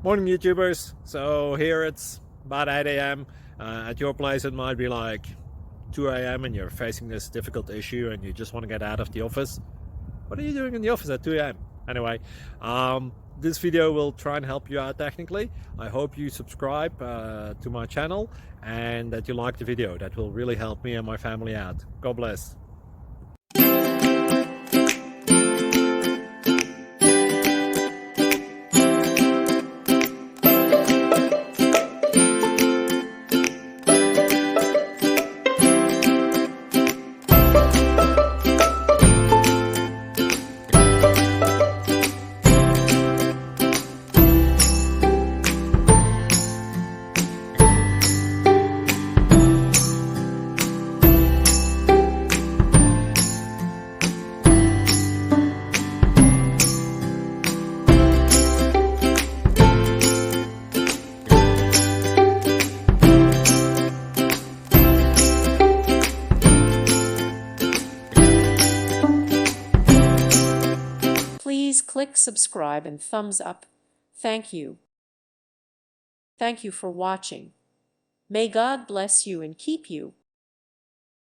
Morning YouTubers. So here it's about 8 a.m. At your place it might be like 2 a.m. and you're facing this difficult issue and you just want to get out of the office. What are you doing in the office at 2 a.m.? Anyway, this video will try and help you out technically. I hope you subscribe to my channel and that you like the video. That will really help me and my family out. God bless. Please click subscribe and thumbs up. Thank you. Thank you for watching. May God bless you and keep you.